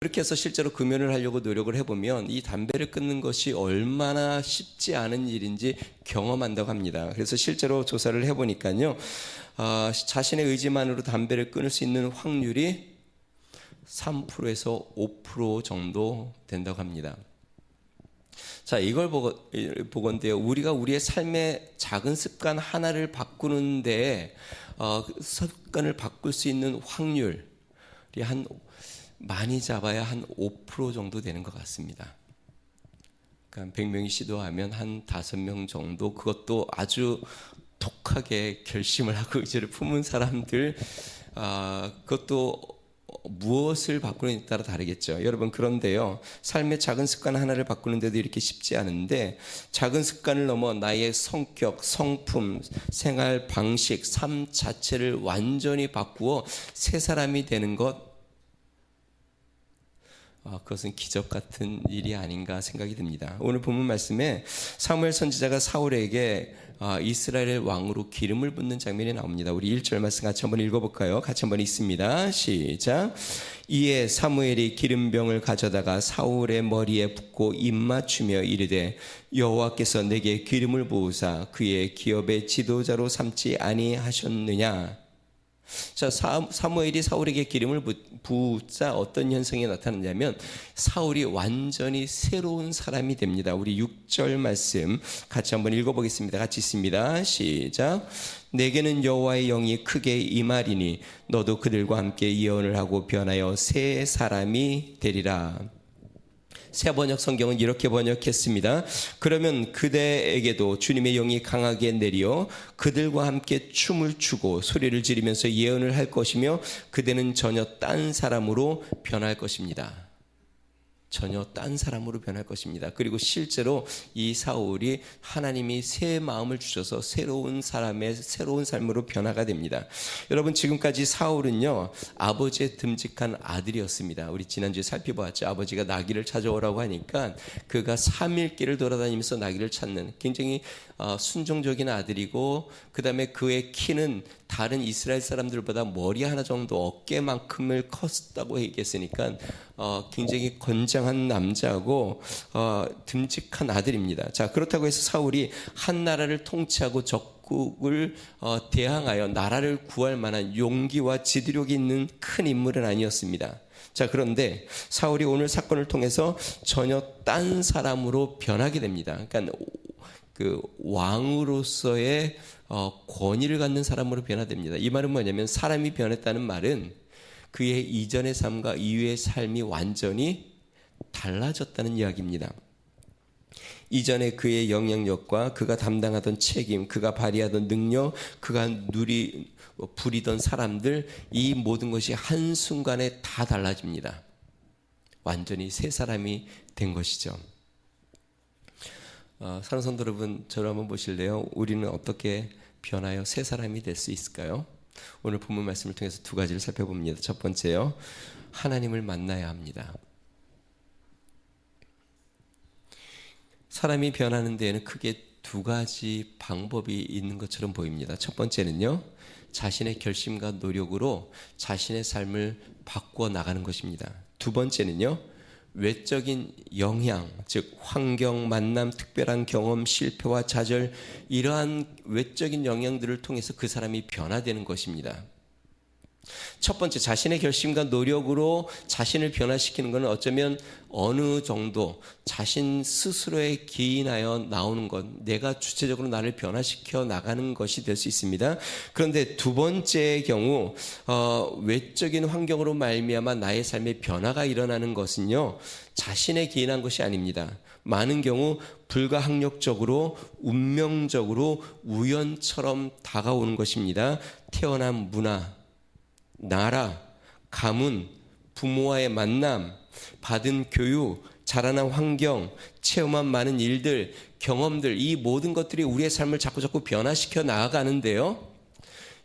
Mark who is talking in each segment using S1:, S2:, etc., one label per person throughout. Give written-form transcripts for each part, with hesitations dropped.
S1: 그렇게 해서 실제로 금연을 하려고 노력을 해보면 이 담배를 끊는 것이 얼마나 쉽지 않은 일인지 경험한다고 합니다. 그래서 실제로 조사를 해보니까요, 자신의 의지만으로 담배를 끊을 수 있는 확률이 3%에서 5% 정도 된다고 합니다. 자, 이걸 보건대요. 우리가 우리의 삶의 작은 습관 하나를 바꾸는데 습관을 바꿀 수 있는 확률이 많이 잡아야 한 5% 정도 되는 것 같습니다. 그러니까 100명이 시도하면 한 5명 정도, 그것도 아주 독하게 결심을 하고 의지를 품은 사람들, 그것도 무엇을 바꾸느냐에 따라 다르겠죠. 여러분, 그런데요, 삶의 작은 습관 하나를 바꾸는데도 이렇게 쉽지 않은데, 작은 습관을 넘어 나의 성격, 성품, 생활 방식, 삶 자체를 완전히 바꾸어 새 사람이 되는 것, 그것은 기적 같은 일이 아닌가 생각이 듭니다. 오늘 본문 말씀에 사무엘 선지자가 사울에게 이스라엘의 왕으로 기름을 붓는 장면이 나옵니다. 우리 1절 말씀 같이 한번 읽어볼까요? 같이 한번 읽습니다. 시작. 이에 사무엘이 기름병을 가져다가 사울의 머리에 붓고 입맞추며 이르되 여호와께서 내게 기름을 부으사 그의 기업의 지도자로 삼지 아니하셨느냐. 자, 사무엘이 사울에게 기름을 부자 어떤 현상이 나타났냐면 사울이 완전히 새로운 사람이 됩니다. 우리 6절 말씀 같이 한번 읽어보겠습니다. 같이 있습니다. 시작. 내게는 여호와의 영이 크게 임하리니 너도 그들과 함께 예언을 하고 변하여 새 사람이 되리라. 새 번역 성경은 이렇게 번역했습니다. 그러면 그대에게도 주님의 영이 강하게 내려 그들과 함께 춤을 추고 소리를 지르면서 예언을 할 것이며 그대는 전혀 딴 사람으로 변할 것입니다. 전혀 딴 사람으로 변할 것입니다. 그리고 실제로 이 사울이 하나님이 새 마음을 주셔서 새로운 사람의 새로운 삶으로 변화가 됩니다. 여러분, 지금까지 사울은요, 아버지의 듬직한 아들이었습니다. 우리 지난주에 살펴보았죠. 아버지가 나귀를 찾아오라고 하니까 그가 3일 길을 돌아다니면서 나귀를 찾는 굉장히 순종적인 아들이고, 그 다음에 그의 키는 다른 이스라엘 사람들보다 머리 하나 정도 어깨만큼을 컸다고 얘기했으니까 굉장히 건장한 남자고 듬직한 아들입니다. 자, 그렇다고 해서 사울이 한 나라를 통치하고 적국을 대항하여 나라를 구할 만한 용기와 지도력이 있는 큰 인물은 아니었습니다. 자, 그런데 사울이 오늘 사건을 통해서 전혀 딴 사람으로 변하게 됩니다. 그러니까 그 왕으로서의 권위를 갖는 사람으로 변화됩니다. 이 말은 뭐냐면 사람이 변했다는 말은 그의 이전의 삶과 이후의 삶이 완전히 달라졌다는 이야기입니다. 이전에 그의 영향력과 그가 담당하던 책임, 그가 발휘하던 능력, 그가 부리던 사람들, 이 모든 것이 한순간에 다 달라집니다. 완전히 새 사람이 된 것이죠. 사랑하는 성도 여러분, 저를 한번 보실래요? 우리는 어떻게 변하여 새 사람이 될 수 있을까요? 오늘 본문 말씀을 통해서 두 가지를 살펴봅니다. 첫 번째요, 하나님을 만나야 합니다. 사람이 변하는 데에는 크게 두 가지 방법이 있는 것처럼 보입니다. 첫 번째는요, 자신의 결심과 노력으로 자신의 삶을 바꾸어 나가는 것입니다. 두 번째는요, 외적인 영향, 즉 환경, 만남, 특별한 경험, 실패와 좌절, 이러한 외적인 영향들을 통해서 그 사람이 변화되는 것입니다. 첫 번째, 자신의 결심과 노력으로 자신을 변화시키는 것은 어쩌면 어느 정도 자신 스스로에 기인하여 나오는 것, 내가 주체적으로 나를 변화시켜 나가는 것이 될 수 있습니다. 그런데 두 번째의 경우 외적인 환경으로 말미암아 나의 삶에 변화가 일어나는 것은요, 자신에 기인한 것이 아닙니다. 많은 경우 불가항력적으로 운명적으로 우연처럼 다가오는 것입니다. 태어난 문화, 나라, 가문, 부모와의 만남, 받은 교육, 자라난 환경, 체험한 많은 일들, 경험들, 이 모든 것들이 우리의 삶을 자꾸 변화시켜 나아가는데요,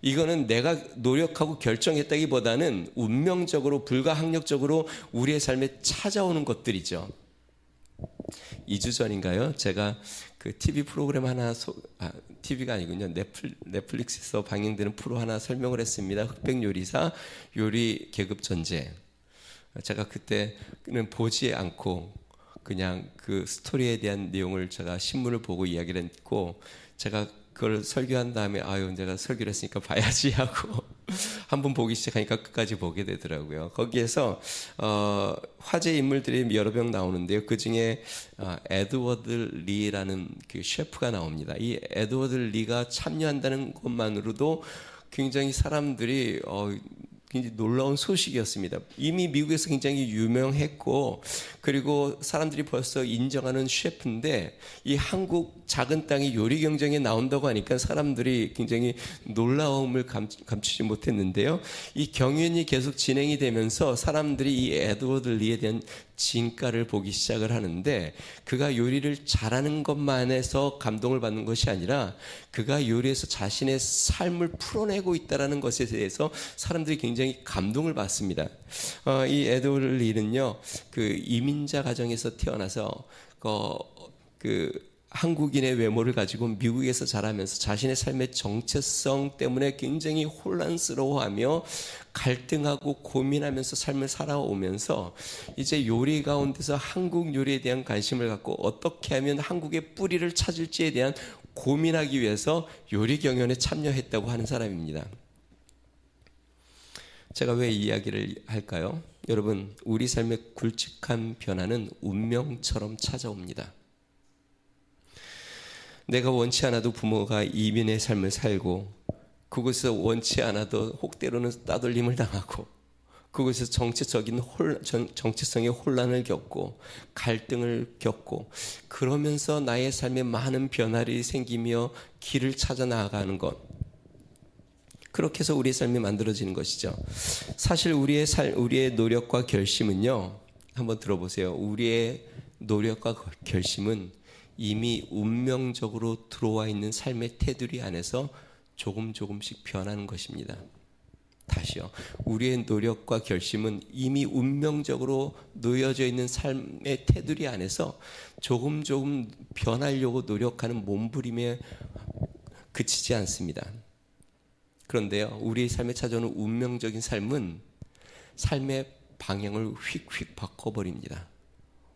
S1: 이거는 내가 노력하고 결정했다기보다는 운명적으로, 불가항력적으로 우리의 삶에 찾아오는 것들이죠. 2주 전인가요? 제가 그 TV 프로그램 하나, TV가 아니군요. 넷플릭스에서 방영되는 프로 하나 설명을 했습니다. 흑백 요리사 요리 계급 전쟁. 제가 그때는 보지 않고 그냥 그 스토리에 대한 내용을 제가 신문을 보고 이야기를 했고, 제가 그걸 설교한 다음에 아유 내가 설교를 했으니까 봐야지 하고 한번 보기 시작하니까 끝까지 보게 되더라고요. 거기에서 화제 인물들이 여러 명 나오는데요. 그 중에 에드워드 리라는 그 셰프가 나옵니다. 이 에드워드 리가 참여한다는 것만으로도 굉장히 사람들이 굉장히 놀라운 소식이었습니다. 이미 미국에서 굉장히 유명했고, 그리고 사람들이 벌써 인정하는 셰프인데 이 한국 작은 땅이 요리 경쟁에 나온다고 하니까 사람들이 굉장히 놀라움을 감추지 못했는데요. 이 경연이 계속 진행이 되면서 사람들이 이 에드워드 리에 대한 진가를 보기 시작을 하는데, 그가 요리를 잘하는 것만 해서 감동을 받는 것이 아니라 그가 요리에서 자신의 삶을 풀어내고 있다는 것에 대해서 사람들이 굉장히 감동을 받습니다. 이 에드워드 리는요, 그 이민자 가정에서 태어나서 그 한국인의 외모를 가지고 미국에서 자라면서 자신의 삶의 정체성 때문에 굉장히 혼란스러워하며 갈등하고 고민하면서 삶을 살아오면서 이제 요리 가운데서 한국 요리에 대한 관심을 갖고 어떻게 하면 한국의 뿌리를 찾을지에 대한 고민하기 위해서 요리 경연에 참여했다고 하는 사람입니다. 제가 왜 이 이야기를 할까요? 여러분, 우리 삶의 굵직한 변화는 운명처럼 찾아옵니다. 내가 원치 않아도 부모가 이민의 삶을 살고, 그곳에서 원치 않아도 혹대로는 따돌림을 당하고, 그곳에서 정체성의 혼란을 겪고 갈등을 겪고, 그러면서 나의 삶에 많은 변화들이 생기며 길을 찾아 나아가는 것, 그렇게 해서 우리의 삶이 만들어지는 것이죠. 사실 우리의 노력과 결심은요, 한번 들어보세요. 우리의 노력과 결심은 이미 운명적으로 들어와 있는 삶의 테두리 안에서 조금씩 변하는 것입니다. 다시요. 우리의 노력과 결심은 이미 운명적으로 놓여져 있는 삶의 테두리 안에서 조금 변하려고 노력하는 몸부림에 그치지 않습니다. 그런데요, 우리의 삶에 찾아오는 운명적인 삶은 삶의 방향을 휙휙 바꿔버립니다.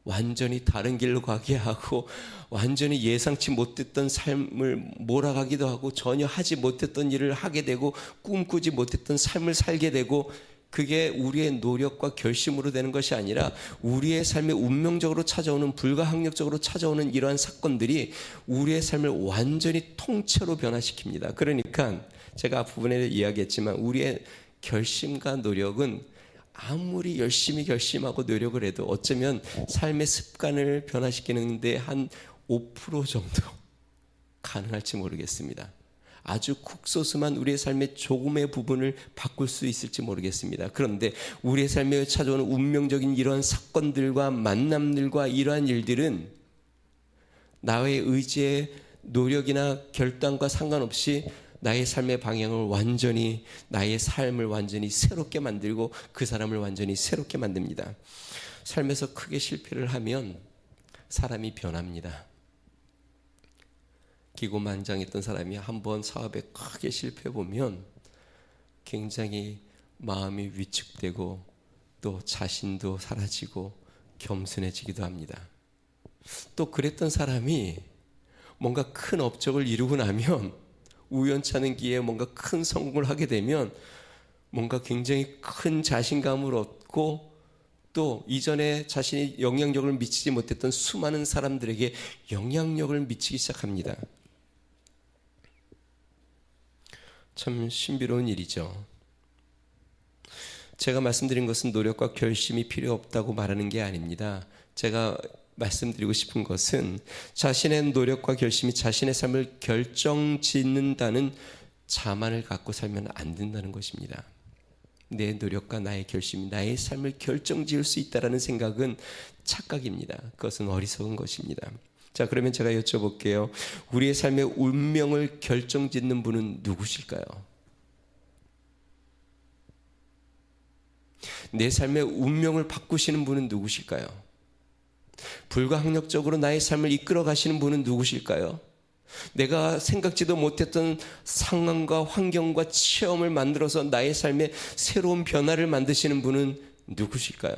S1: 완전히 다른 길로 가게 하고, 완전히 예상치 못했던 삶을 몰아가기도 하고, 전혀 하지 못했던 일을 하게 되고, 꿈꾸지 못했던 삶을 살게 되고, 그게 우리의 노력과 결심으로 되는 것이 아니라 우리의 삶에 운명적으로 찾아오는, 불가항력적으로 찾아오는 이러한 사건들이 우리의 삶을 완전히 통째로 변화시킵니다. 그러니까 제가 앞부분에 이야기했지만 우리의 결심과 노력은 아무리 열심히 결심하고 노력을 해도 어쩌면 삶의 습관을 변화시키는데 한 5% 정도 가능할지 모르겠습니다. 아주 쿡소스만 우리의 삶의 조금의 부분을 바꿀 수 있을지 모르겠습니다. 그런데 우리의 삶에 찾아오는 운명적인 이러한 사건들과 만남들과 이러한 일들은 나의 의지의 노력이나 결단과 상관없이 나의 삶의 방향을 완전히, 나의 삶을 완전히 새롭게 만들고 그 사람을 완전히 새롭게 만듭니다. 삶에서 크게 실패를 하면 사람이 변합니다. 기고만장했던 사람이 한번 사업에 크게 실패해보면 굉장히 마음이 위축되고 또 자신도 사라지고 겸손해지기도 합니다. 또 그랬던 사람이 뭔가 큰 업적을 이루고 나면, 우연찮은 기회에 뭔가 큰 성공을 하게 되면 뭔가 굉장히 큰 자신감을 얻고, 또 이전에 자신이 영향력을 미치지 못했던 수많은 사람들에게 영향력을 미치기 시작합니다. 참 신비로운 일이죠. 제가 말씀드린 것은 노력과 결심이 필요 없다고 말하는 게 아닙니다. 제가 말씀드리고 싶은 것은 자신의 노력과 결심이 자신의 삶을 결정짓는다는 자만을 갖고 살면 안 된다는 것입니다. 내 노력과 나의 결심이 나의 삶을 결정지을 수 있다는 생각은 착각입니다. 그것은 어리석은 것입니다. 자, 그러면 제가 여쭤볼게요. 우리의 삶의 운명을 결정짓는 분은 누구실까요? 내 삶의 운명을 바꾸시는 분은 누구실까요? 불가항력적으로 나의 삶을 이끌어 가시는 분은 누구실까요? 내가 생각지도 못했던 상황과 환경과 체험을 만들어서 나의 삶에 새로운 변화를 만드시는 분은 누구실까요?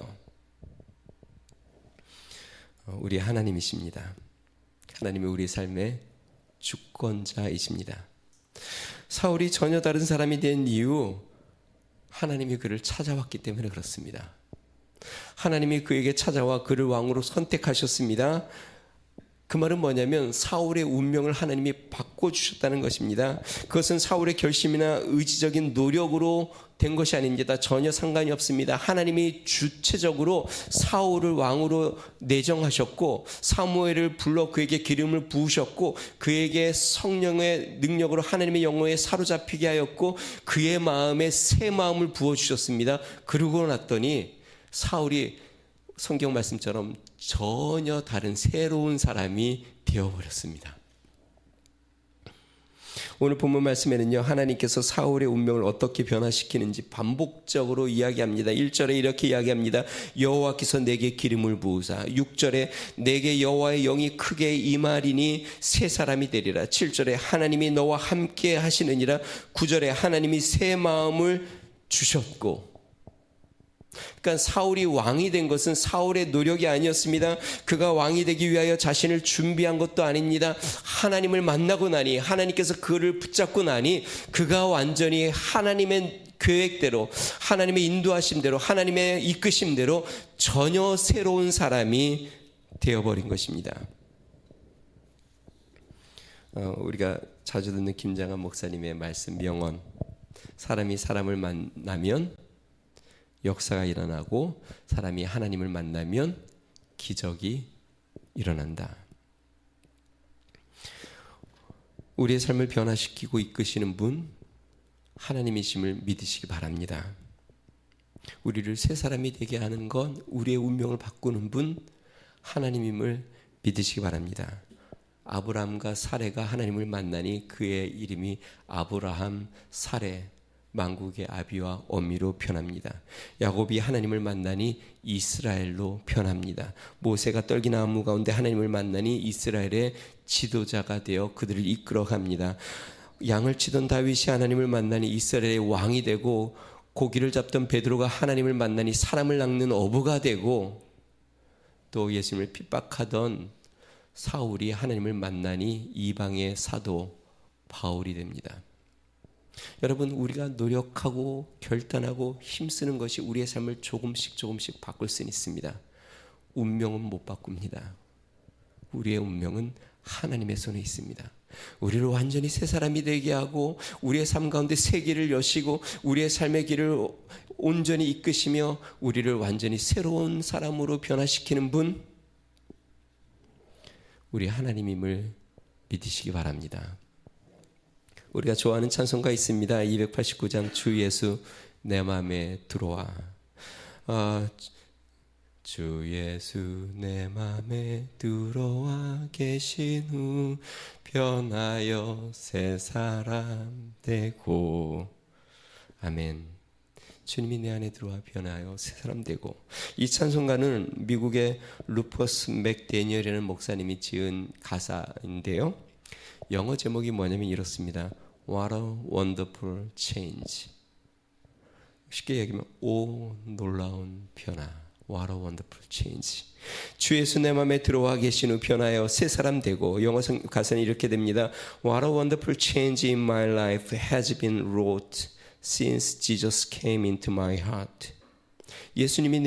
S1: 우리 하나님이십니다. 하나님이 우리 삶의 주권자이십니다. 사울이 전혀 다른 사람이 된 이유, 하나님이 그를 찾아왔기 때문에 그렇습니다. 하나님이 그에게 찾아와 그를 왕으로 선택하셨습니다. 그 말은 뭐냐면 사울의 운명을 하나님이 바꿔주셨다는 것입니다. 그것은 사울의 결심이나 의지적인 노력으로 된 것이 아닙니다. 전혀 상관이 없습니다. 하나님이 주체적으로 사울을 왕으로 내정하셨고 사무엘을 불러 그에게 기름을 부으셨고 그에게 성령의 능력으로 하나님의 영혼에 사로잡히게 하였고 그의 마음에 새 마음을 부어주셨습니다. 그러고 났더니 사울이 성경 말씀처럼 전혀 다른 새로운 사람이 되어버렸습니다. 오늘 본문 말씀에는요, 하나님께서 사울의 운명을 어떻게 변화시키는지 반복적으로 이야기합니다. 1절에 이렇게 이야기합니다. 여호와께서 내게 기름을 부으사. 6절에 내게 여호와의 영이 크게 임하리니 새 사람이 되리라. 7절에 하나님이 너와 함께 하시느니라. 9절에 하나님이 새 마음을 주셨고. 그러니까 사울이 왕이 된 것은 사울의 노력이 아니었습니다. 그가 왕이 되기 위하여 자신을 준비한 것도 아닙니다. 하나님을 만나고 나니, 하나님께서 그를 붙잡고 나니 그가 완전히 하나님의 계획대로, 하나님의 인도하심대로, 하나님의 이끄심대로 전혀 새로운 사람이 되어버린 것입니다. 우리가 자주 듣는 김장한 목사님의 말씀 명언, 사람이 사람을 만나면 역사가 일어나고 사람이 하나님을 만나면 기적이 일어난다. 우리의 삶을 변화시키고 이끄시는 분 하나님이심을 믿으시기 바랍니다. 우리를 새 사람이 되게 하는 건, 우리의 운명을 바꾸는 분 하나님임을 믿으시기 바랍니다. 아브라함과 사레가 하나님을 만나니 그의 이름이 아브라함, 사레, 만국의 아비와 어미로 변합니다. 야곱이 하나님을 만나니 이스라엘로 변합니다. 모세가 떨기나무 가운데 하나님을 만나니 이스라엘의 지도자가 되어 그들을 이끌어갑니다. 양을 치던 다윗이 하나님을 만나니 이스라엘의 왕이 되고, 고기를 잡던 베드로가 하나님을 만나니 사람을 낚는 어부가 되고, 또 예수님을 핍박하던 사울이 하나님을 만나니 이방의 사도 바울이 됩니다. 여러분, 우리가 노력하고 결단하고 힘쓰는 것이 우리의 삶을 조금씩 바꿀 수는 있습니다. 운명은 못 바꿉니다. 우리의 운명은 하나님의 손에 있습니다. 우리를 완전히 새 사람이 되게 하고 우리의 삶 가운데 새 길을 여시고 우리의 삶의 길을 온전히 이끄시며 우리를 완전히 새로운 사람으로 변화시키는 분, 우리 하나님임을 믿으시기 바랍니다. 우리가 좋아하는 찬송가 있습니다. 289장 주 예수 내 맘에 들어와. 주 예수 내 맘에 들어와 계신 후 변하여 새 사람 되고. 아멘. 주님이 내 안에 들어와 변하여 새 사람 되고. 이 찬송가는 미국의 루퍼스 맥데니얼이라는 목사님이 지은 가사인데요, 영어 제목이 뭐냐면 이렇습니다. What a wonderful change. 쉽게 얘기하면 오 놀라운 변화. What a wonderful change. 주 예수 내 맘에 들어와 계신 후 변하여 새 사람 되고. 영어 가사는 이렇게 됩니다. What a wonderful change in my life has been wrought since Jesus came into my heart. 예수님이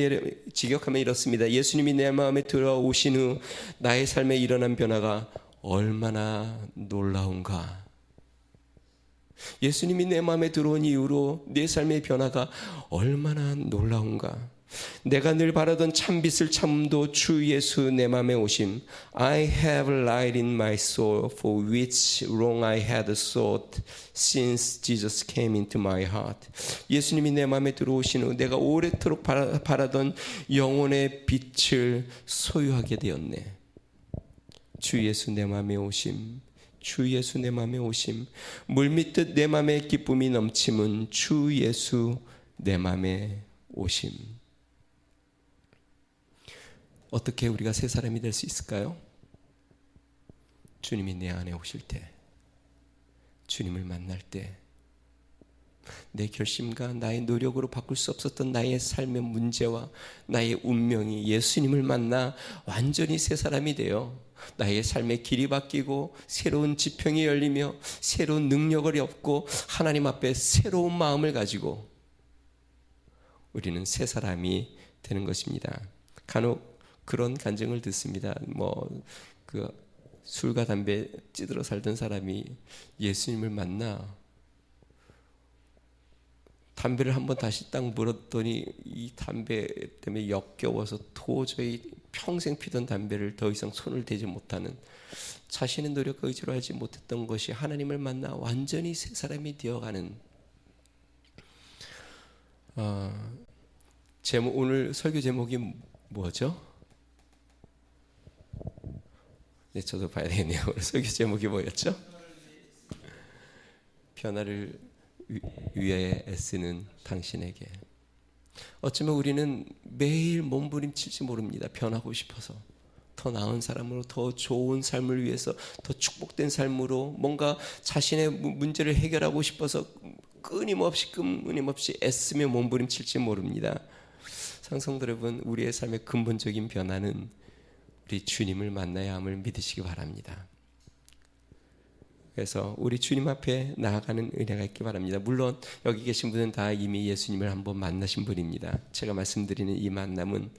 S1: 직역하면 이렇습니다. 예수님이 내 마음에 들어오신 후 나의 삶에 일어난 변화가 얼마나 놀라운가. 예수님이 내 마음에 들어온 이후로 내 삶의 변화가 얼마나 놀라운가. 내가 늘 바라던 참빛을 참음도 주 예수 내 마음에 오심. I have light in my soul for which wrong I had sought since Jesus came into my heart. 예수님이 내 마음에 들어오신 후 내가 오래도록 바라던 영혼의 빛을 소유하게 되었네. 주 예수 내 맘에 오심. 주 예수 내 맘에 오심. 물밀듯 내 맘에 기쁨이 넘침은 주 예수 내 맘에 오심. 어떻게 우리가 새 사람이 될 수 있을까요? 주님이 내 안에 오실 때, 주님을 만날 때, 내 결심과 나의 노력으로 바꿀 수 없었던 나의 삶의 문제와 나의 운명이 예수님을 만나 완전히 새 사람이 되어 나의 삶의 길이 바뀌고 새로운 지평이 열리며 새로운 능력을 얻고 하나님 앞에 새로운 마음을 가지고 우리는 새 사람이 되는 것입니다. 간혹 그런 간증을 듣습니다. 술과 담배 찌들어 살던 사람이 예수님을 만나 담배를 한번 다시 딱 물었더니 이 담배 때문에 역겨워서 도저히 평생 피던 담배를 더 이상 손을 대지 못하는, 자신의 노력과 의지로 하지 못했던 것이 하나님을 만나 완전히 새 사람이 되어가는 오늘 설교 제목이 뭐죠? 네, 저도 봐야 되겠네요. 오늘 설교 제목이 뭐였죠? 변화를 위해 애쓰는 당신에게. 어쩌면 우리는 매일 몸부림칠지 모릅니다. 변하고 싶어서, 더 나은 사람으로, 더 좋은 삶을 위해서, 더 축복된 삶으로 뭔가 자신의 문제를 해결하고 싶어서 끊임없이 애쓰며 몸부림칠지 모릅니다. 성도 여러분, 우리의 삶의 근본적인 변화는 우리 주님을 만나야 함을 믿으시기 바랍니다. 그래서 우리 주님 앞에 나아가는 은혜가 있기 바랍니다. 물론 여기 계신 분은 다 이미 예수님을 한번 만나신 분입니다. 제가 말씀드리는 이 만남은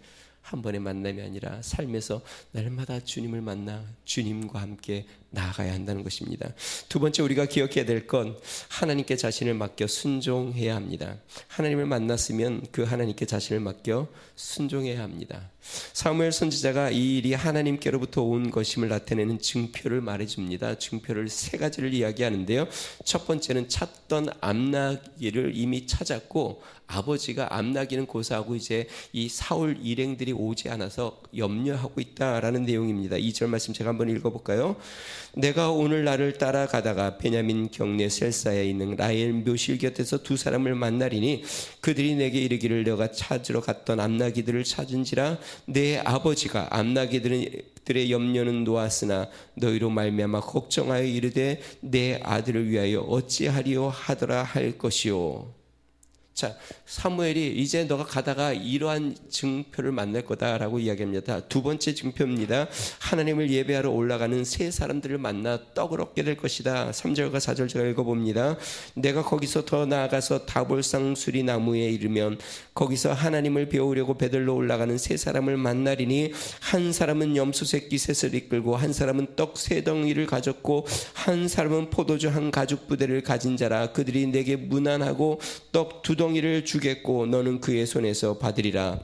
S1: 한 번의 만남이 아니라 삶에서 날마다 주님을 만나 주님과 함께 나아가야 한다는 것입니다. 두 번째, 우리가 기억해야 될 건 하나님께 자신을 맡겨 순종해야 합니다. 하나님을 만났으면 그 하나님께 자신을 맡겨 순종해야 합니다. 사무엘 선지자가 이 일이 하나님께로부터 온 것임을 나타내는 증표를 말해줍니다. 증표를 세 가지를 이야기하는데요. 첫 번째는 찾던 암나기를 이미 찾았고, 아버지가 암나기는 고사하고 이제 이 사울 일행들이 오지 않아서 염려하고 있다라는 내용입니다. 2절 말씀 제가 한번 읽어볼까요? 내가 오늘 나를 따라가다가 베냐민 경내 셀사에 있는 라헬 묘실 곁에서 두 사람을 만나리니 그들이 내게 이르기를 너가 찾으러 갔던 암나기들을 찾은지라 내 아버지가 암나기들의 염려는 놓았으나 너희로 말미암아 걱정하여 이르되 내 아들을 위하여 어찌하리요 하더라 할 것이요. 자, 사무엘이 이제 너가 가다가 이러한 증표를 만날 거다라고 이야기합니다. 두 번째 증표입니다. 하나님을 예배하러 올라가는 세 사람들을 만나 떡을 얻게 될 것이다. 3절과 4절 제가 읽어봅니다. 내가 거기서 더 나아가서 다볼상 수리 나무에 이르면 거기서 하나님을 배우려고 베들로 올라가는 세 사람을 만나리니 한 사람은 염소새끼 셋을 이끌고 한 사람은 떡 세 덩이를 가졌고 한 사람은 포도주 한 가죽 부대를 가진 자라. 그들이 내게 문안하고 떡 두 덩이를 주겠고 너는 그의 손에서 받으리라.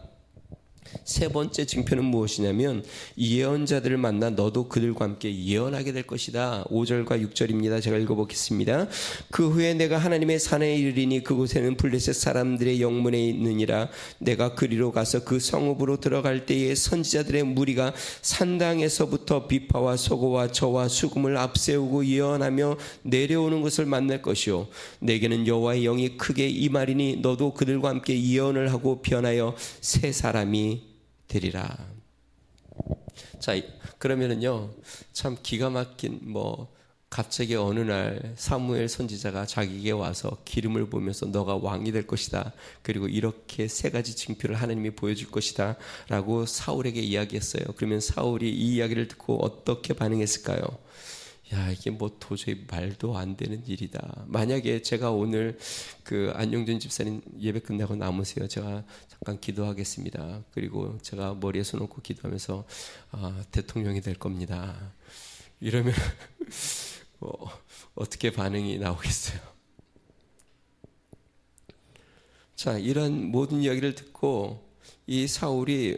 S1: 세 번째 증표는 무엇이냐면 예언자들을 만나 너도 그들과 함께 예언하게 될 것이다. 5절과 6절입니다. 제가 읽어보겠습니다. 그 후에 내가 하나님의 산에 이르리니 그곳에는 블레셋 사람들의 영문에 있느니라. 내가 그리로 가서 그 성읍으로 들어갈 때에 선지자들의 무리가 산당에서부터 비파와 소고와 저와 수금을 앞세우고 예언하며 내려오는 것을 만날 것이요 내게는 여호와의 영이 크게 임하리니 너도 그들과 함께 예언을 하고 변하여 새 사람이 되리라. 자, 그러면은요, 참 기가 막힌 갑자기 어느 날 사무엘 선지자가 자기에게 와서 기름을 보면서 너가 왕이 될 것이다. 그리고 이렇게 세 가지 징표를 하나님이 보여줄 것이다. 라고 사울에게 이야기했어요. 그러면 사울이 이 이야기를 듣고 어떻게 반응했을까요? 야, 이게 도저히 말도 안 되는 일이다. 만약에 제가 오늘 안용준 집사님 예배 끝나고 남으세요. 제가 잠깐 기도하겠습니다. 그리고 제가 머리에 손 얹고 기도하면서 대통령이 될 겁니다. 이러면 어떻게 반응이 나오겠어요? 자, 이런 모든 이야기를 듣고 이 사울이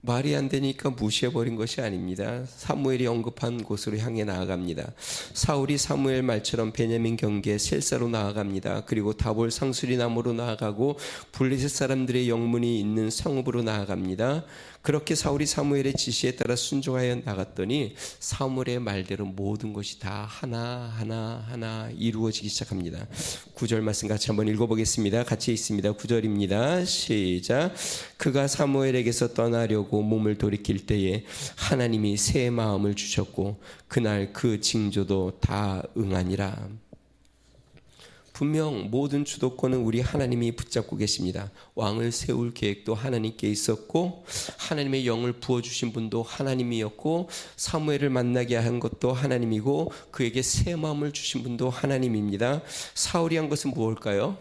S1: 말이 안 되니까 무시해버린 것이 아닙니다. 사무엘이 언급한 곳으로 향해 나아갑니다. 사울이 사무엘 말처럼 베냐민 경계 셀사로 나아갑니다. 그리고 다볼 상수리 나무로 나아가고 블레셋 사람들의 영문이 있는 성읍으로 나아갑니다. 그렇게 사울이 사무엘의 지시에 따라 순종하여 나갔더니 사무엘의 말대로 모든 것이 다 하나하나 이루어지기 시작합니다. 9절 말씀 같이 한번 읽어보겠습니다. 같이 있습니다. 9절입니다. 시작. 그가 사무엘에게서 떠나려고 몸을 돌이킬 때에 하나님이 새 마음을 주셨고 그날 그 징조도 다 응하니라. 분명 모든 주도권은 우리 하나님이 붙잡고 계십니다. 왕을 세울 계획도 하나님께 있었고 하나님의 영을 부어주신 분도 하나님이었고 사무엘을 만나게 한 것도 하나님이고 그에게 새 마음을 주신 분도 하나님입니다. 사울이 한 것은 무엇일까요?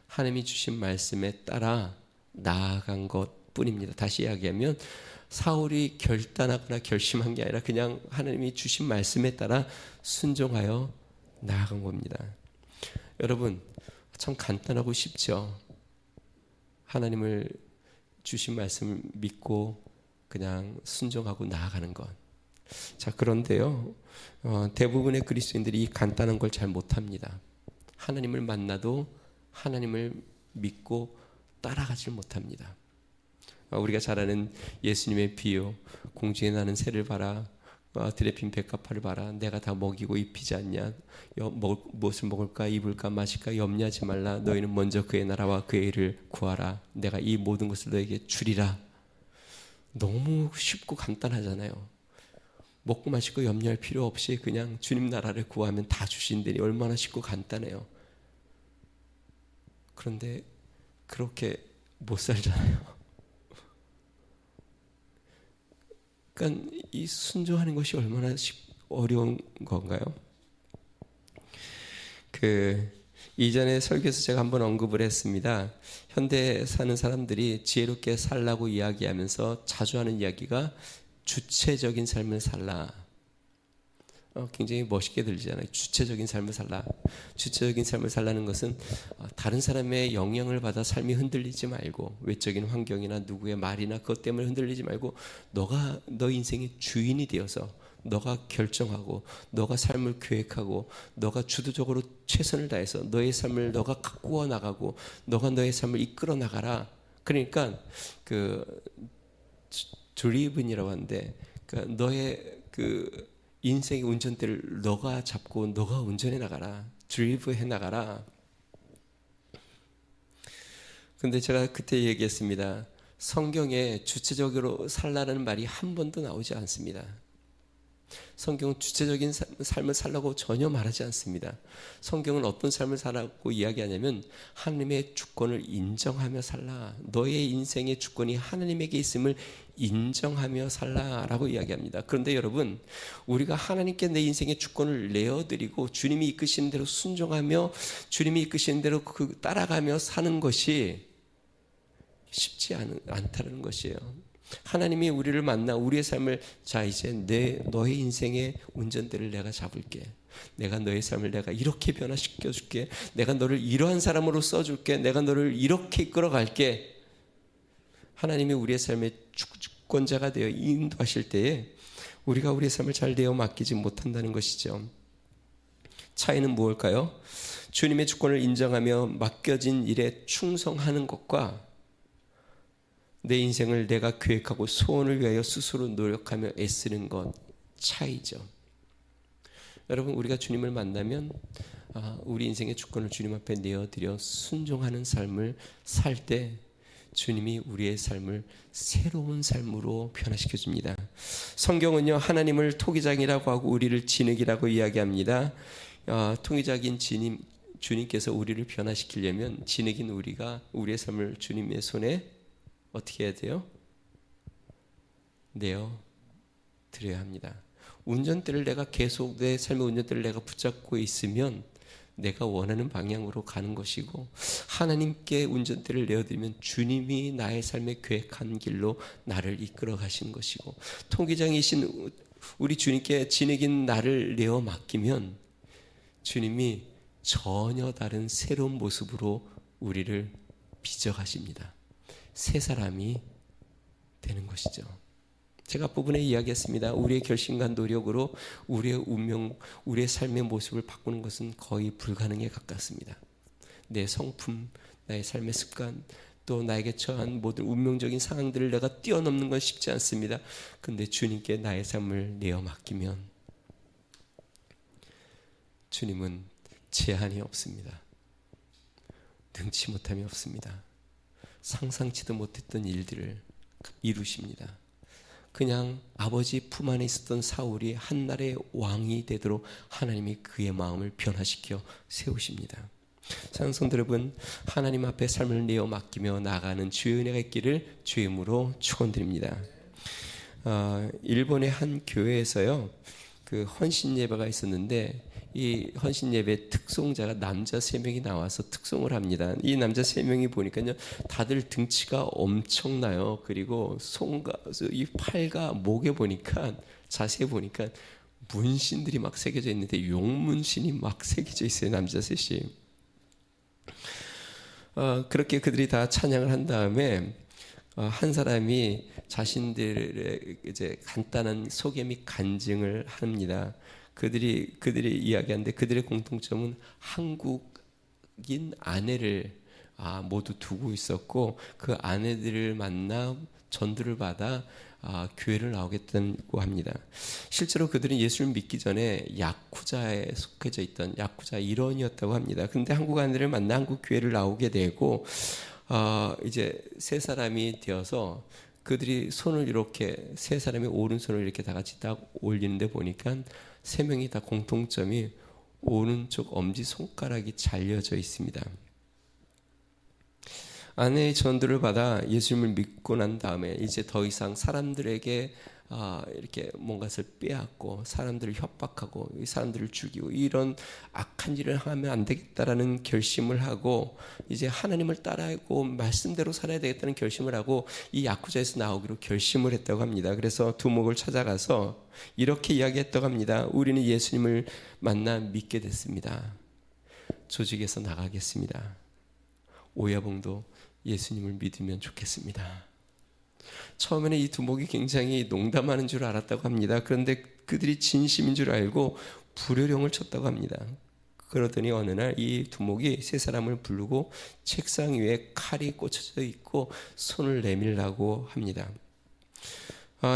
S1: 하나님이 주신 말씀에 따라 나아간 것뿐입니다. 다시 이야기하면 사울이 결단하거나 결심한 게 아니라 그냥 하나님이 주신 말씀에 따라 순종하여 나아간 겁니다. 여러분, 참 간단하고 쉽죠. 하나님을 주신 말씀을 믿고 그냥 순종하고 나아가는 것. 자, 그런데요, 대부분의 그리스도인들이 이 간단한 걸 잘 못합니다. 하나님을 만나도 하나님을 믿고 따라가질 못합니다. 우리가 잘 아는 예수님의 비유, 공중에 나는 새를 봐라, 들에 핀 백합화를 봐라. 내가 다 먹이고 입히지 않냐? 무엇을 먹을까 입을까 마실까 염려하지 말라. 너희는 먼저 그의 나라와 그의 일을 구하라. 내가 이 모든 것을 너에게 주리라. 너무 쉽고 간단하잖아요. 먹고 마시고 염려할 필요 없이 그냥 주님 나라를 구하면 다 주신다니 얼마나 쉽고 간단해요. 그런데 그렇게 못 살잖아요. 그러니까 이 순종하는 것이 얼마나 어려운 건가요? 이전에 설교에서 제가 한번 언급을 했습니다. 현대에 사는 사람들이 지혜롭게 살라고 이야기하면서 자주 하는 이야기가 주체적인 삶을 살라. 굉장히 멋있게 들리잖아요. 주체적인 삶을 살라. 주체적인 삶을 살라는 것은 다른 사람의 영향을 받아 삶이 흔들리지 말고 외적인 환경이나 누구의 말이나 그것 때문에 흔들리지 말고 너가 너 인생의 주인이 되어서 너가 결정하고 너가 삶을 계획하고 너가 주도적으로 최선을 다해서 너의 삶을 너가 가꾸어 나가고 너가 너의 삶을 이끌어 나가라. 그러니까 드리븐이라고 하는데 너의 인생의 운전대를 너가 잡고 너가 운전해 나가라. 드리브 해 나가라. 근데 제가 그때 얘기했습니다. 성경에 주체적으로 살라는 말이 한 번도 나오지 않습니다. 성경은 주체적인 삶을 살라고 전혀 말하지 않습니다. 성경은 어떤 삶을 살라고 이야기하냐면 하나님의 주권을 인정하며 살라. 너의 인생의 주권이 하나님에게 있음을 인정하며 살라라고 이야기합니다. 그런데 여러분, 우리가 하나님께 내 인생의 주권을 내어드리고 주님이 이끄시는 대로 순종하며 주님이 이끄시는 대로 따라가며 사는 것이 쉽지 않다는 것이에요. 하나님이 우리를 만나 우리의 삶을 자 이제 너의 인생의 운전대를 내가 잡을게. 내가 너의 삶을 내가 이렇게 변화시켜 줄게. 내가 너를 이러한 사람으로 써줄게. 내가 너를 이렇게 이끌어 갈게. 하나님이 우리의 삶의 주권자가 되어 인도하실 때에 우리가 우리의 삶을 잘 내어 맡기지 못한다는 것이죠. 차이는 무엇일까요? 주님의 주권을 인정하며 맡겨진 일에 충성하는 것과 내 인생을 내가 계획하고 소원을 위하여 스스로 노력하며 애쓰는 것 차이죠. 여러분, 우리가 주님을 만나면 우리 인생의 주권을 주님 앞에 내어드려 순종하는 삶을 살 때 주님이 우리의 삶을 새로운 삶으로 변화시켜 줍니다. 성경은요, 하나님을 토기장이라고 하고 우리를 진흙이라고 이야기합니다. 토기장인 주님께서 우리를 변화시키려면 진흙인 우리가 우리의 삶을 주님의 손에 어떻게 해야 돼요? 내어 드려야 합니다. 운전대를 내가 계속 내 삶의 운전대를 내가 붙잡고 있으면 내가 원하는 방향으로 가는 것이고 하나님께 운전대를 내어드리면 주님이 나의 삶에 계획한 길로 나를 이끌어 가시는 것이고 통기장이신 우리 주님께 진흙인 나를 내어 맡기면 주님이 전혀 다른 새로운 모습으로 우리를 빚어가십니다. 새 사람이 되는 것이죠. 제가 앞부분에 이야기했습니다. 우리의 결심과 노력으로 우리의 운명, 우리의 삶의 모습을 바꾸는 것은 거의 불가능에 가깝습니다. 내 성품, 나의 삶의 습관, 또 나에게 처한 모든 운명적인 상황들을 내가 뛰어넘는 건 쉽지 않습니다. 그런데 주님께 나의 삶을 내어 맡기면 주님은 제한이 없습니다. 능치 못함이 없습니다. 상상치도 못했던 일들을 이루십니다. 그냥 아버지 품 안에 있었던 사울이 한날의 왕이 되도록 하나님이 그의 마음을 변화시켜 세우십니다. 사랑하는 성도 여러분, 하나님 앞에 삶을 내어 맡기며 나아가는 주의 은혜가 있기를 주의 이름으로 축원드립니다. 일본의 한 교회에서요, 그 헌신 예배가 있었는데 이 헌신 예배 특송자가 남자 3명이 나와서 특송을 합니다. 이 남자 3명이 보니까요, 다들 등치가 엄청나요. 그리고 손과 이 팔과 목에 보니까, 자세히 보니까 문신들이 막 새겨져 있는데 용문신이 막 새겨져 있어요. 남자 셋이. 그렇게 그들이 다 찬양을 한 다음에 한 사람이 자신들의 이제 간단한 소개 및 간증을 합니다. 그들이 이야기하는데 그들의 공통점은 한국인 아내를 모두 두고 있었고, 그 아내들을 만나 전도를 받아 교회를 나오겠다고 합니다. 실제로 그들은 예수를 믿기 전에 야쿠자에 속해져 있던 야쿠자 일원이었다고 합니다. 그런데 한국 아내를 만나 한국 교회를 나오게 되고 이제 세 사람이 되어서 그들이 손을 이렇게, 세 사람의 오른손을 이렇게 다 같이 딱 올리는데 보니까 세 명이 다 공통점이 오른쪽 엄지 손가락이 잘려져 있습니다. 아내의 전도를 받아 예수님을 믿고 난 다음에 이제 더 이상 사람들에게 이렇게 뭔가를 빼앗고 사람들을 협박하고 사람들을 죽이고 이런 악한 일을 하면 안 되겠다라는 결심을 하고 이제 하나님을 따라하고 말씀대로 살아야 되겠다는 결심을 하고 이 야쿠자에서 나오기로 결심을 했다고 합니다. 그래서 두목을 찾아가서 이렇게 이야기했다고 합니다. 우리는 예수님을 만나 믿게 됐습니다. 조직에서 나가겠습니다. 오야봉도 예수님을 믿으면 좋겠습니다. 처음에는 이 두목이 굉장히 농담하는 줄 알았다고 합니다. 그런데 그들이 진심인 줄 알고 불효령을 쳤다고 합니다. 그러더니 어느 날 이 두목이 세 사람을 부르고 책상 위에 칼이 꽂혀져 있고 손을 내밀라고 합니다.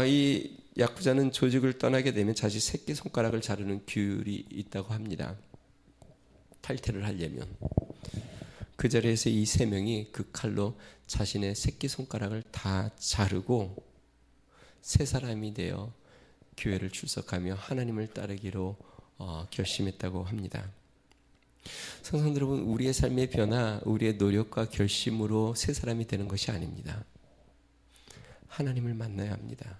S1: 이 야쿠자는 조직을 떠나게 되면 자신 새끼손가락을 자르는 규율이 있다고 합니다. 탈퇴를 하려면. 그 자리에서 이 세 명이 그 칼로 자신의 새끼손가락을 다 자르고 세 사람이 되어 교회를 출석하며 하나님을 따르기로 결심했다고 합니다. 성도 여러분, 우리의 삶의 변화, 우리의 노력과 결심으로 세 사람이 되는 것이 아닙니다. 하나님을 만나야 합니다.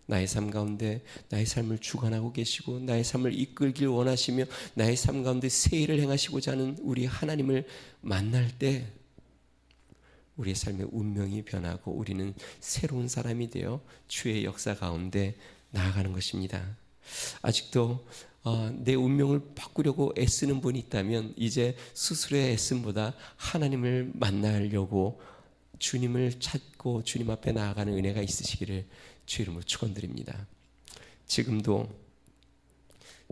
S1: 나의 삶 가운데 나의 삶을 주관하고 계시고 나의 삶을 이끌길 원하시며 나의 삶 가운데 새 일을 행하시고자 하는 우리 하나님을 만날 때 우리의 삶의 운명이 변하고 우리는 새로운 사람이 되어 주의 역사 가운데 나아가는 것입니다. 아직도 내 운명을 바꾸려고 애쓰는 분이 있다면 이제 스스로의 애씀보다 하나님을 만나려고 주님을 찾고 주님 앞에 나아가는 은혜가 있으시기를 주 이름으로 축원드립니다. 지금도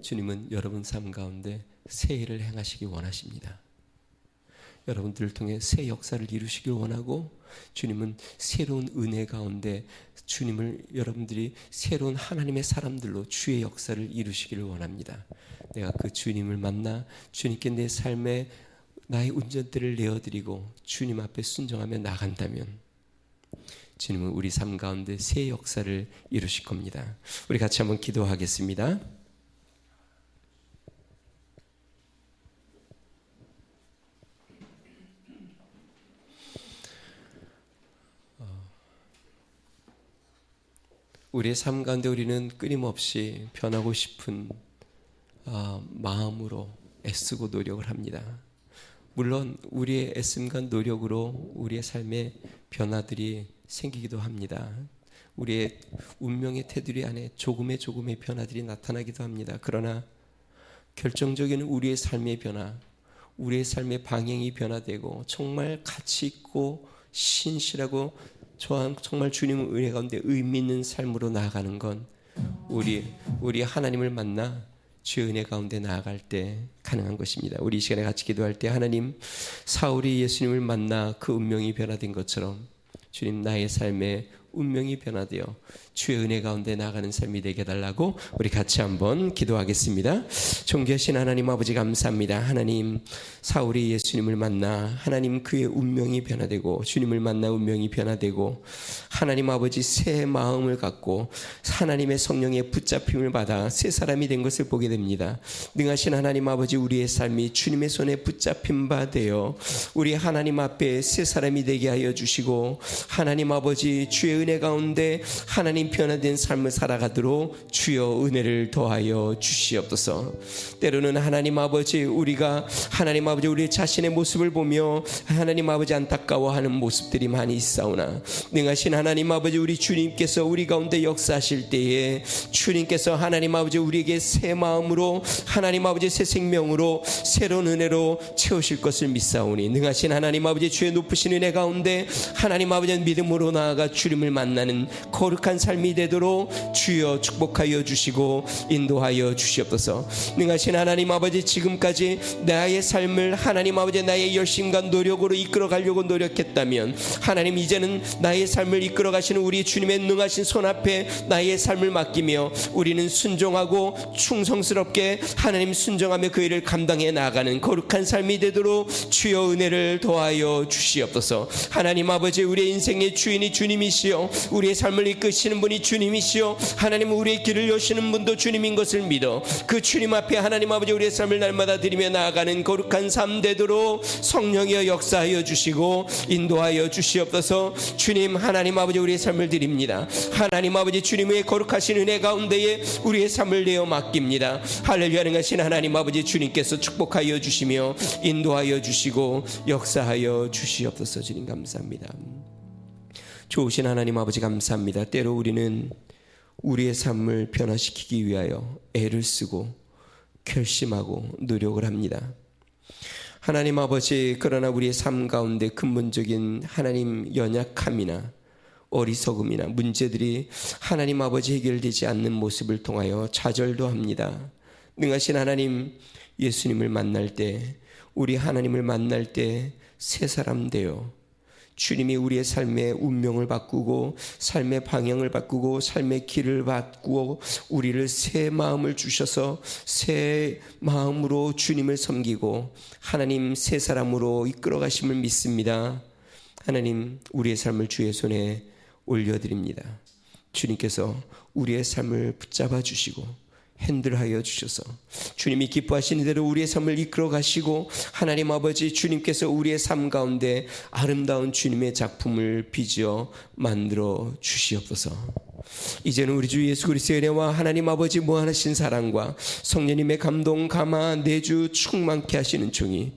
S1: 주님은 여러분 삶 가운데 새 일을 행하시기 원하십니다. 여러분들을 통해 새 역사를 이루시길 원하고 주님은 새로운 은혜 가운데 여러분들이 새로운 하나님의 사람들로 주의 역사를 이루시기를 원합니다. 내가 그 주님을 만나 주님께 내 삶에 나의 운전대를 내어드리고 주님 앞에 순종하며 나간다면 주님은 우리 삶 가운데 새 역사를 이루실 겁니다. 우리 같이 한번 기도하겠습니다. 우리의 삶 가운데 우리는 끊임없이 변하고 싶은 마음으로 애쓰고 노력을 합니다. 물론 우리의 애씀과 노력으로 우리의 삶의 변화들이 생기기도 합니다. 우리의 운명의 테두리 안에 조금의 변화들이 나타나기도 합니다. 그러나 결정적인 우리의 삶의 변화, 우리의 삶의 방향이 변화되고 정말 가치 있고 신실하고 정말 주님의 은혜 가운데 의미 있는 삶으로 나아가는 건 우리 하나님을 만나 주의 은혜 가운데 나아갈 때 가능한 것입니다. 우리 이 시간에 같이 기도할 때 하나님, 사울이 예수님을 만나 그 운명이 변화된 것처럼 주님, 나의 삶의 운명이 변화되어 주의 은혜 가운데 나아가는 삶이 되게 해달라고 우리 같이 한번 기도하겠습니다. 존귀하신 하나님 아버지 감사합니다. 하나님, 사울이 예수님을 만나 하나님 그의 운명이 변화되고 주님을 만나 운명이 변화되고 하나님 아버지 새 마음을 갖고 하나님의 성령의 붙잡힘을 받아 새 사람이 된 것을 보게 됩니다. 능하신 하나님 아버지, 우리의 삶이 주님의 손에 붙잡힌 바 되어 우리 하나님 앞에 새 사람이 되게 하여 주시고 하나님 아버지 주의 은혜 가운데 하나님 변화된 삶을 살아가도록 주여 은혜를 더하여 주시옵소서. 때로는 하나님 아버지, 우리가 하나님 아버지 우리 자신의 모습을 보며 하나님 아버지 안타까워하는 모습들이 많이 있사오나 능하신 하나님 아버지, 우리 주님께서 우리 가운데 역사하실 때에 주님께서 하나님 아버지 우리에게 새 마음으로 하나님 아버지 새 생명으로 새로운 은혜로 채우실 것을 믿사오니 능하신 하나님 아버지 주의 높으신 은혜 가운데 하나님 아버지 믿음으로 나아가 주님을 만나는 거룩한 삶이 되도록 주여 축복하여 주시고 인도하여 주시옵소서. 능하신 하나님 아버지, 지금까지 나의 삶을 하나님 아버지 나의 열심과 노력으로 이끌어 가려고 노력했다면 하나님 이제는 나의 삶을 이끌어 가시는 우리 주님의 능하신 손 앞에 나의 삶을 맡기며 우리는 순종하고 충성스럽게 하나님 순종하며 그 일을 감당해 나아가는 거룩한 삶이 되도록 주여 은혜를 더하여 주시옵소서. 하나님 아버지, 우리의 인생의 주인이 주님이시여 우리의 삶을 이끄시는 분이 주님이시여 하나님 우리의 길을 여시는 분도 주님인 것을 믿어 그 주님 앞에 하나님 아버지 우리의 삶을 날마다 드리며 나아가는 거룩한 삶 되도록 성령이여 역사하여 주시고 인도하여 주시옵소서. 주님 하나님 아버지 우리의 삶을 드립니다. 하나님 아버지 주님의 거룩하신 은혜 가운데에 우리의 삶을 내어 맡깁니다. 할렐루야. 능하신 하나님 아버지 주님께서 축복하여 주시며 인도하여 주시고 역사하여 주시옵소서. 주님 감사합니다. 좋으신 하나님 아버지 감사합니다. 때로 우리는 우리의 삶을 변화시키기 위하여 애를 쓰고 결심하고 노력을 합니다. 하나님 아버지, 그러나 우리의 삶 가운데 근본적인 하나님 연약함이나 어리석음이나 문제들이 하나님 아버지 해결되지 않는 모습을 통하여 좌절도 합니다. 능하신 하나님, 예수님을 만날 때, 우리 하나님을 만날 때 새 사람 되어 주님이 우리의 삶의 운명을 바꾸고 삶의 방향을 바꾸고 삶의 길을 바꾸고 우리를 새 마음을 주셔서 새 마음으로 주님을 섬기고 하나님 새 사람으로 이끌어 가심을 믿습니다. 하나님, 우리의 삶을 주의 손에 올려드립니다. 주님께서 우리의 삶을 붙잡아 주시고 핸들하여 주셔서 주님이 기뻐하시는 대로 우리의 삶을 이끌어 가시고 하나님 아버지 주님께서 우리의 삶 가운데 아름다운 주님의 작품을 빚어 만들어 주시옵소서. 이제는 우리 주 예수 그리스도의 은혜와 하나님 아버지 무한하신 사랑과 성령님의 감동 감화 내주 충만케 하시는 종이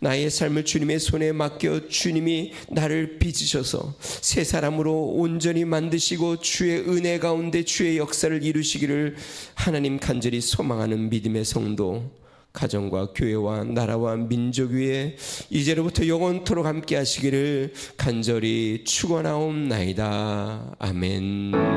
S1: 나의 삶을 주님의 손에 맡겨 주님이 나를 빚으셔서 새 사람으로 온전히 만드시고 주의 은혜 가운데 주의 역사를 이루시기를 하나님 간절히 소망하는 믿음의 성도, 가정과 교회와 나라와 민족 위에 이제로부터 영원토록 함께 하시기를 간절히 축원하옵나이다. 아멘.